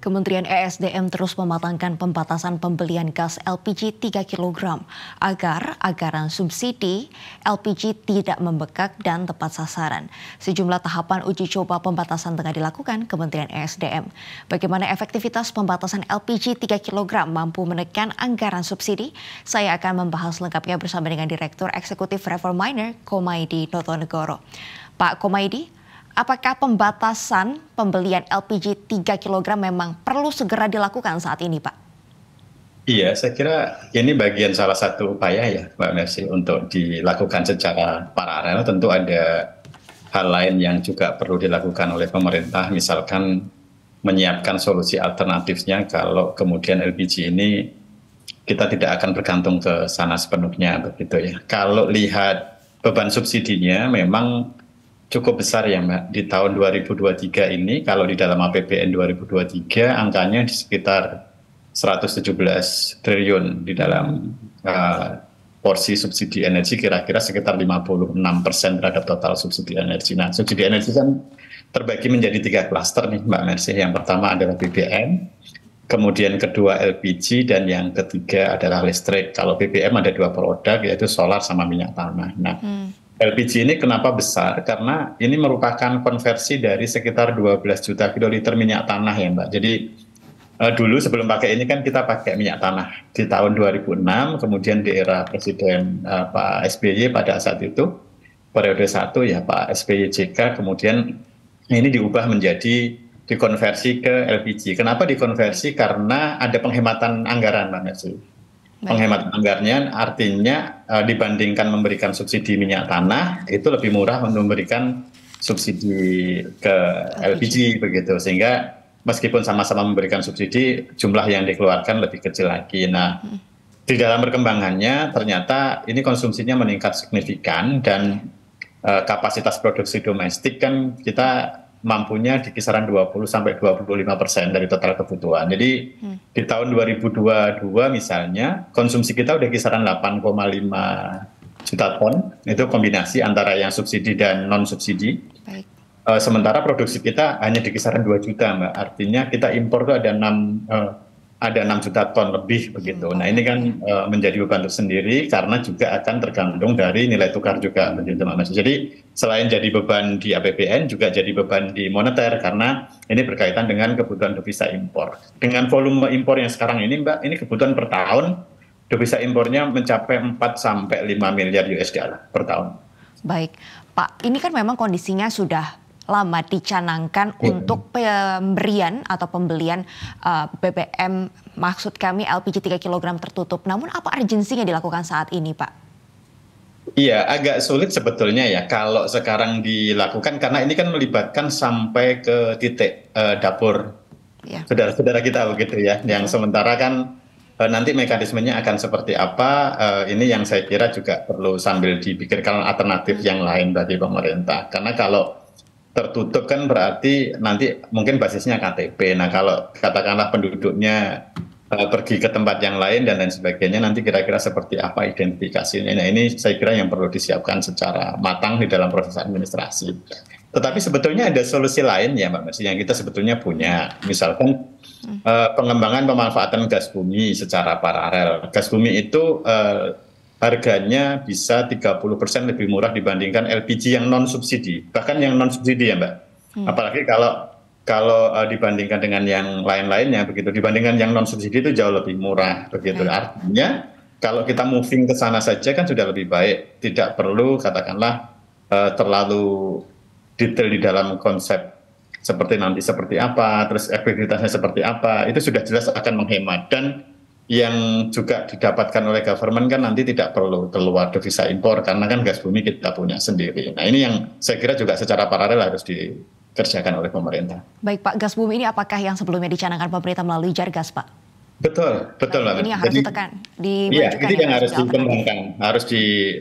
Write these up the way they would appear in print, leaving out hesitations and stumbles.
Kementerian ESDM terus mematangkan pembatasan pembelian gas LPG 3 kg agar anggaran subsidi LPG tidak membengkak dan tepat sasaran. Sejumlah tahapan uji coba pembatasan tengah dilakukan Kementerian ESDM. Bagaimana efektivitas pembatasan LPG 3 kg mampu menekan anggaran subsidi? Saya akan membahas lengkapnya bersama dengan Direktur Eksekutif Reforminer Komaydi Notonegoro. Pak Komaydi, apakah pembatasan pembelian LPG 3 kg memang perlu segera dilakukan saat ini, Pak? Iya, saya kira ini bagian salah satu upaya ya, Mbak Mercy, untuk dilakukan secara paralel. Tentu ada hal lain yang juga perlu dilakukan oleh pemerintah, misalkan menyiapkan solusi alternatifnya kalau kemudian LPG ini kita tidak akan bergantung ke sana sepenuhnya, begitu ya. Kalau lihat beban subsidinya memang cukup besar ya Mbak. Di tahun 2023 ini kalau di dalam APBN 2023 angkanya di sekitar 117 triliun di dalam porsi subsidi energi kira-kira sekitar 56% terhadap total subsidi energi. Nah, subsidi energi kan terbagi menjadi 3 klaster nih Mbak Mercy. Yang pertama adalah BBM, kemudian kedua LPG, dan yang ketiga adalah listrik. Kalau BBM ada 2 produk, yaitu solar sama minyak tanah. Nah, LPG ini kenapa besar? Karena ini merupakan konversi dari sekitar 12 juta kiloliter minyak tanah ya Mbak. Jadi dulu sebelum pakai ini kan kita pakai minyak tanah. Di tahun 2006, kemudian di era Presiden Pak SBY pada saat itu, periode 1 ya Pak SBY JK, kemudian ini diubah menjadi dikonversi ke LPG. Kenapa dikonversi? Karena ada penghematan anggaran Mbak Mercy. Penghematan anggarannya artinya dibandingkan memberikan subsidi minyak tanah itu lebih murah untuk memberikan subsidi ke LPG begitu, sehingga meskipun sama-sama memberikan subsidi jumlah yang dikeluarkan lebih kecil lagi. Nah, di dalam perkembangannya ternyata ini konsumsinya meningkat signifikan dan kapasitas produksi domestik kan kita mampunya di kisaran 20-25% dari total kebutuhan. Jadi di tahun 2022 misalnya konsumsi kita udah kisaran 8,5 juta ton. Itu kombinasi antara yang subsidi dan non subsidi. Sementara produksi kita hanya di kisaran 2 juta, Mbak. Artinya kita impor tuh ada 6 juta ton lebih begitu. Nah, ini kan menjadi beban tersendiri karena juga akan tergantung dari nilai tukar juga begitu Mas. Jadi selain jadi beban di APBN juga jadi beban di moneter karena ini berkaitan dengan kebutuhan devisa impor. Dengan volume impor yang sekarang ini Mbak, ini kebutuhan per tahun devisa impornya mencapai 4 sampai 5 miliar US dollar per tahun. Baik, Pak, ini kan memang kondisinya sudah lama dicanangkan untuk pemberian atau pembelian BBM, maksud kami LPG 3 kg tertutup. Namun apa urgensinya dilakukan saat ini, Pak? Iya, agak sulit sebetulnya ya kalau sekarang dilakukan karena ini kan melibatkan sampai ke titik dapur saudara-saudara kita begitu ya. Yang sementara kan nanti mekanismenya akan seperti apa, ini yang saya kira juga perlu sambil dipikirkan alternatif yang lain bagi pemerintah. Karena kalau tertutup kan berarti nanti mungkin basisnya KTP. Nah, kalau katakanlah penduduknya pergi ke tempat yang lain dan lain sebagainya, nanti kira-kira seperti apa identifikasinya. Nah, ini saya kira yang perlu disiapkan secara matang di dalam proses administrasi. Tetapi sebetulnya ada solusi lain ya Mbak Mercy yang kita sebetulnya punya. Misalkan pengembangan pemanfaatan gas bumi secara paralel. Gas bumi itu harganya bisa 30% lebih murah dibandingkan LPG yang non subsidi, bahkan yang non subsidi ya Mbak. Apalagi kalau dibandingkan dengan yang lain-lainnya begitu, dibandingkan yang non subsidi itu jauh lebih murah begitu. Artinya kalau kita moving ke sana saja kan sudah lebih baik, tidak perlu katakanlah terlalu detail di dalam konsep seperti nanti seperti apa, terus efektivitasnya seperti apa, itu sudah jelas akan menghemat. Dan yang juga didapatkan oleh government kan nanti tidak perlu keluar devisa impor karena kan gas bumi kita punya sendiri. Nah, ini yang saya kira juga secara paralel harus dikerjakan oleh pemerintah. Baik Pak, gas bumi ini apakah yang sebelumnya dicanangkan pemerintah melalui Jargas, Pak? Betul Mbak. Ini yang harus ditekan, iya, itu yang harus dikembangkan, harus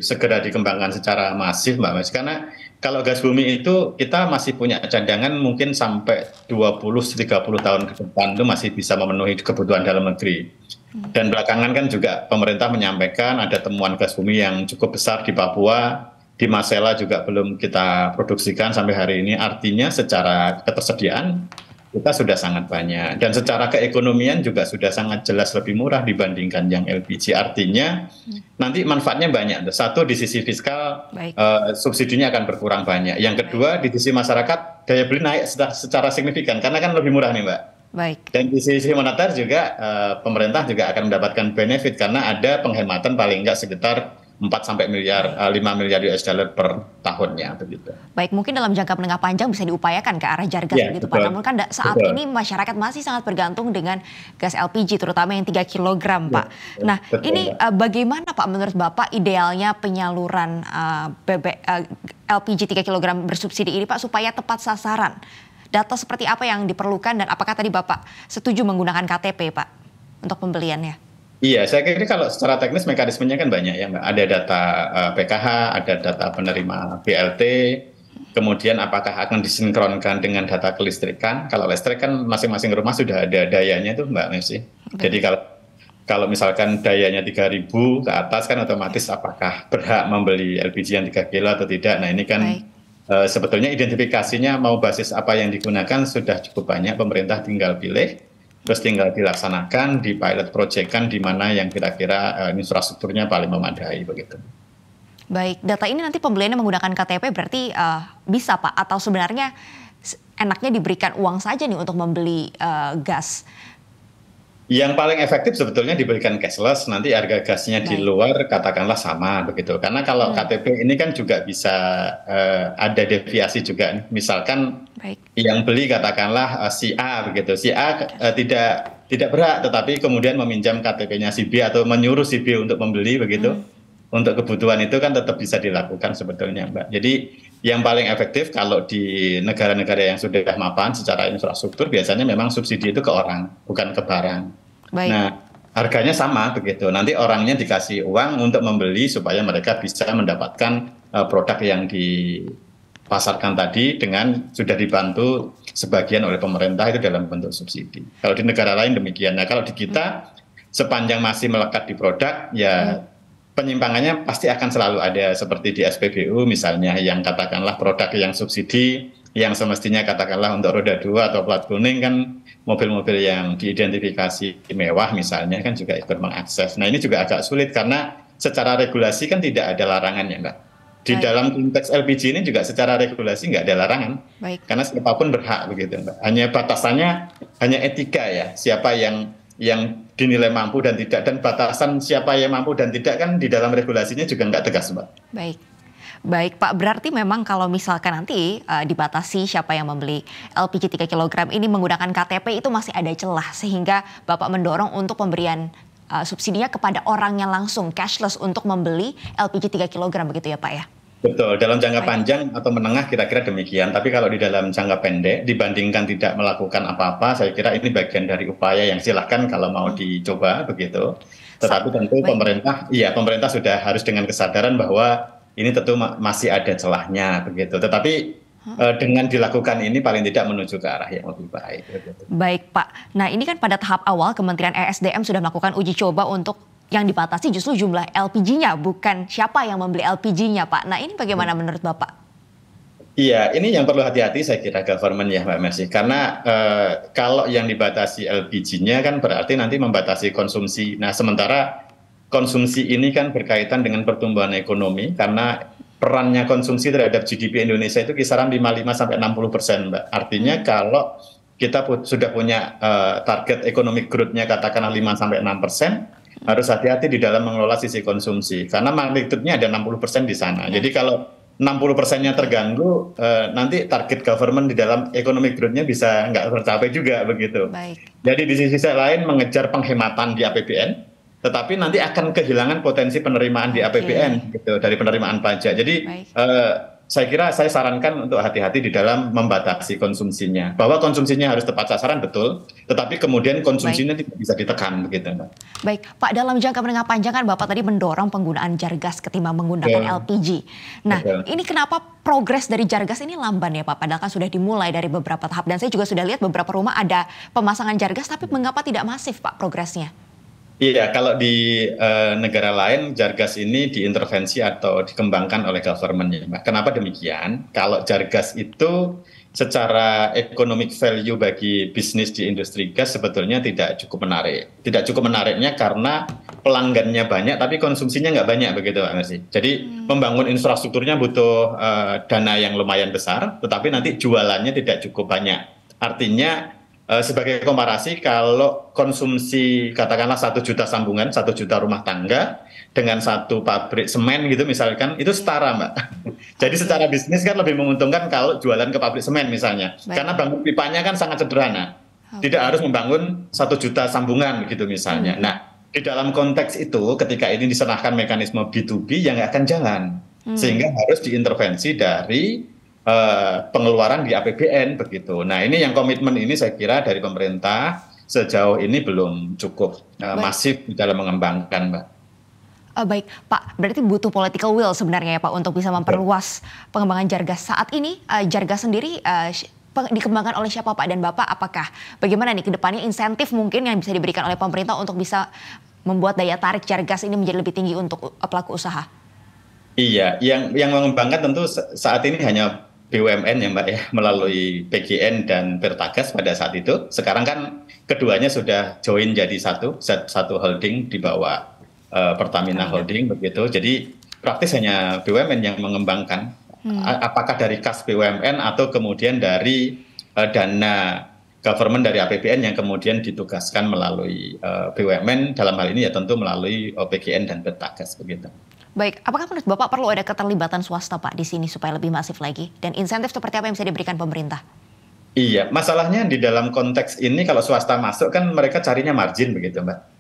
segera dikembangkan secara masif Mbak Mas. Karena kalau gas bumi itu kita masih punya cadangan mungkin sampai 20-30 tahun ke depan itu masih bisa memenuhi kebutuhan dalam negeri. Dan belakangan kan juga pemerintah menyampaikan ada temuan gas bumi yang cukup besar di Papua, di Masela juga belum kita produksikan sampai hari ini. Artinya secara ketersediaan kita sudah sangat banyak. Dan secara keekonomian juga sudah sangat jelas lebih murah dibandingkan yang LPG. Artinya nanti manfaatnya banyak. Satu, di sisi fiskal Baik, subsidinya akan berkurang banyak. Yang baik, kedua, di sisi masyarakat daya beli naik secara signifikan karena kan lebih murah nih Mbak. baik. Dan di sisi moneter juga pemerintah juga akan mendapatkan benefit karena ada penghematan paling enggak sekitar 4 sampai 5 miliar US dollar per tahunnya begitu. Baik, mungkin dalam jangka menengah panjang bisa diupayakan ke arah jar gas Iya, begitu Pak. betul. Namun kan saat Betul. ini masyarakat masih sangat bergantung dengan gas LPG, terutama yang 3 kilogram Iya, Pak. Nah, betul, ini Mbak. bagaimana Pak menurut Bapak idealnya penyaluran LPG 3 kilogram bersubsidi ini Pak supaya tepat sasaran? Data seperti apa yang diperlukan dan apakah tadi Bapak setuju menggunakan KTP Pak untuk pembeliannya? Iya, saya kira kalau secara teknis mekanismenya kan banyak ya Mbak. Ada data PKH, ada data penerima BLT, kemudian apakah akan disinkronkan dengan data kelistrikan. Kalau listrik kan masing-masing rumah sudah ada dayanya tuh Mbak Mercy. Jadi kalau misalkan dayanya 3.000 ke atas kan otomatis apakah berhak membeli LPG yang 3 kilo atau tidak. Nah ini kan Baik, sebetulnya identifikasinya mau basis apa yang digunakan sudah cukup banyak, pemerintah tinggal pilih. Terus tinggal dilaksanakan, di pilot project-kan di mana yang kira-kira infrastrukturnya paling memadai begitu. baik. Data ini nanti pembeliannya menggunakan KTP berarti bisa Pak atau sebenarnya enaknya diberikan uang saja nih untuk membeli gas? Yang paling efektif sebetulnya diberikan cashless, nanti harga gasnya di Baik. luar katakanlah sama begitu. Karena kalau KTP ini kan juga bisa ada deviasi juga. Misalkan Baik, yang beli katakanlah si A begitu, si A tidak berhak, tetapi kemudian meminjam KTP-nya si B atau menyuruh si B untuk membeli begitu. Untuk kebutuhan itu kan tetap bisa dilakukan sebetulnya Mbak. Jadi yang paling efektif kalau di negara-negara yang sudah mapan secara infrastruktur biasanya memang subsidi itu ke orang, bukan ke barang. baik, Nah, harganya sama begitu. Nanti orangnya dikasih uang untuk membeli supaya mereka bisa mendapatkan produk yang dipasarkan tadi dengan sudah dibantu sebagian oleh pemerintah itu dalam bentuk subsidi. Kalau di negara lain demikian. Nah, kalau di kita sepanjang masih melekat di produk ya penyimpangannya pasti akan selalu ada seperti di SPBU misalnya yang katakanlah produk yang subsidi yang semestinya katakanlah untuk roda 2 atau plat kuning kan mobil-mobil yang diidentifikasi mewah misalnya kan juga ikut mengakses. Nah ini juga agak sulit karena secara regulasi kan tidak ada larangannya Mbak. Di baik, dalam konteks LPG ini juga secara regulasi nggak ada larangan baik. karena siapapun berhak begitu Mbak. Hanya batasannya hanya etika ya siapa yang dinilai mampu dan tidak, dan batasan siapa yang mampu dan tidak kan di dalam regulasinya juga nggak tegas Mbak. Baik. Baik Pak, berarti memang kalau misalkan nanti dibatasi siapa yang membeli LPG 3 kilogram ini menggunakan KTP itu masih ada celah sehingga Bapak mendorong untuk pemberian subsidinya kepada orangnya langsung cashless untuk membeli LPG 3 kilogram begitu ya Pak ya? Betul, dalam jangka Baik. panjang atau menengah kira-kira demikian. Tapi kalau di dalam jangka pendek dibandingkan tidak melakukan apa-apa, saya kira ini bagian dari upaya yang silahkan kalau mau dicoba begitu. Tetapi tentu Baik. pemerintah sudah harus dengan kesadaran bahwa ini tentu masih ada celahnya begitu. Tetapi dengan dilakukan ini paling tidak menuju ke arah yang lebih baik. Begitu. Baik Pak, nah ini kan pada tahap awal Kementerian ESDM sudah melakukan uji coba untuk yang dibatasi justru jumlah LPG-nya, bukan siapa yang membeli LPG-nya Pak. Nah ini bagaimana menurut Bapak? Iya, ini yang perlu hati-hati saya kira government ya Mbak Mercy. Karena kalau yang dibatasi LPG-nya kan berarti nanti membatasi konsumsi. Nah sementara konsumsi ini kan berkaitan dengan pertumbuhan ekonomi karena perannya konsumsi terhadap GDP Indonesia itu kisaran 55-60% Mbak. Artinya kalau kita sudah punya target economic growth-nya katakanlah 5-6%, harus hati-hati di dalam mengelola sisi konsumsi karena magnitudenya ada 60% di sana. Jadi kalau 60%-nya terganggu, nanti target government di dalam economic growth-nya bisa nggak tercapai juga begitu. Baik, Jadi di sisi lain mengejar penghematan di APBN, tetapi nanti akan kehilangan potensi penerimaan di APBN gitu dari penerimaan pajak. Jadi baik. saya kira saya sarankan untuk hati-hati di dalam membatasi konsumsinya. Bahwa konsumsinya harus tepat sasaran betul, tetapi kemudian konsumsinya tidak bisa ditekan begitu, Mbak. Baik, Pak, dalam jangka menengah panjang kan Bapak tadi mendorong penggunaan Jargas ketimbang menggunakan Betul. LPG. Nah, Betul. ini kenapa progres dari Jargas ini lamban ya Pak? Padahal kan sudah dimulai dari beberapa tahap dan saya juga sudah lihat beberapa rumah ada pemasangan Jargas, tapi mengapa tidak masif Pak progresnya? Iya, kalau di negara lain Jargas ini diintervensi atau dikembangkan oleh government ya, Mbak. Kenapa demikian? Kalau Jargas itu secara economic value bagi bisnis di industri gas sebetulnya tidak cukup menarik. Tidak cukup menariknya karena pelanggannya banyak tapi konsumsinya nggak banyak begitu Pak Mercy. Jadi membangun infrastrukturnya butuh dana yang lumayan besar, tetapi nanti jualannya tidak cukup banyak. Artinya sebagai komparasi kalau konsumsi katakanlah 1 juta sambungan, 1 juta rumah tangga dengan satu pabrik semen gitu misalkan itu setara Mbak. Jadi secara bisnis kan lebih menguntungkan kalau jualan ke pabrik semen misalnya. Baik. Karena bangun pipanya kan sangat sederhana. Tidak harus membangun 1 juta sambungan gitu misalnya. Nah, di dalam konteks itu ketika ini diserahkan mekanisme B2B yang nggak akan jalan. Sehingga harus diintervensi dari pengeluaran di APBN begitu. Nah, ini yang komitmen ini saya kira dari pemerintah sejauh ini belum cukup masif di dalam mengembangkan, Mbak. Baik, Pak, berarti butuh political will sebenarnya ya Pak untuk bisa memperluas pengembangan Jargas. Saat ini Jargas sendiri dikembangkan oleh siapa Pak dan Bapak? Apakah bagaimana nih ke depannya insentif mungkin yang bisa diberikan oleh pemerintah untuk bisa membuat daya tarik Jargas ini menjadi lebih tinggi untuk pelaku usaha? Iya, yang mengembangkan tentu saat ini hanya BUMN ya Mbak ya, melalui PGN dan Pertagas pada saat itu. Sekarang kan keduanya sudah join jadi satu holding di bawah Pertamina Holding begitu. Jadi praktis hanya BUMN yang mengembangkan. Apakah dari kas BUMN atau kemudian dari dana government dari APBN yang kemudian ditugaskan melalui BUMN dalam hal ini ya tentu melalui PGN dan Pertagas begitu. Baik, apakah menurut Bapak perlu ada keterlibatan swasta Pak di sini supaya lebih masif lagi? Dan insentif seperti apa yang bisa diberikan pemerintah? Iya, masalahnya di dalam konteks ini kalau swasta masuk kan mereka carinya margin begitu Mbak.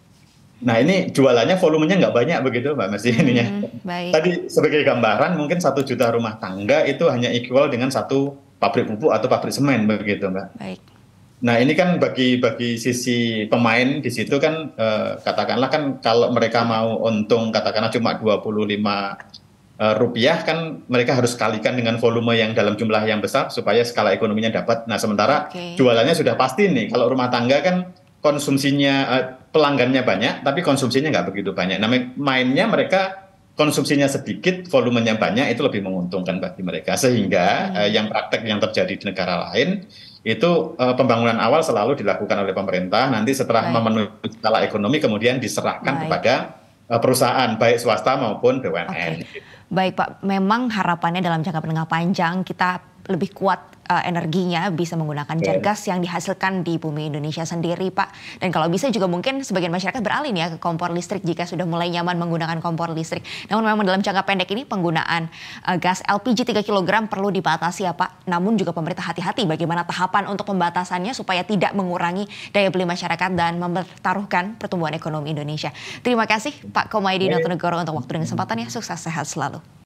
Nah ini jualannya volumenya nggak banyak begitu Mbak Mercy ininya. Baik. Tadi sebagai gambaran mungkin 1 juta rumah tangga itu hanya equal dengan satu pabrik pupuk atau pabrik semen begitu Mbak. Baik. Nah ini kan bagi sisi pemain di situ kan katakanlah kan kalau mereka mau untung katakanlah cuma 25 rupiah kan mereka harus kalikan dengan volume yang dalam jumlah yang besar supaya skala ekonominya dapat. Nah sementara jualannya sudah pasti nih kalau rumah tangga kan konsumsinya pelanggannya banyak tapi konsumsinya nggak begitu banyak. Nah mainnya mereka konsumsinya sedikit, volumenya banyak itu lebih menguntungkan bagi mereka sehingga yang praktek yang terjadi di negara lain itu pembangunan awal selalu dilakukan oleh pemerintah nanti setelah memenuhi skala ekonomi kemudian diserahkan kepada perusahaan baik swasta maupun BUMN. Baik Pak, memang harapannya dalam jangka menengah panjang kita lebih kuat energinya bisa menggunakan Jargas yang dihasilkan di bumi Indonesia sendiri Pak. Dan kalau bisa juga mungkin sebagian masyarakat beralih ya ke kompor listrik jika sudah mulai nyaman menggunakan kompor listrik. Namun memang dalam jangka pendek ini penggunaan gas LPG 3 kg perlu dibatasi ya Pak. Namun juga pemerintah hati-hati bagaimana tahapan untuk pembatasannya supaya tidak mengurangi daya beli masyarakat dan mempertaruhkan pertumbuhan ekonomi Indonesia. Terima kasih Pak Komaydi Notonegoro untuk waktu dan kesempatannya. Sukses sehat selalu.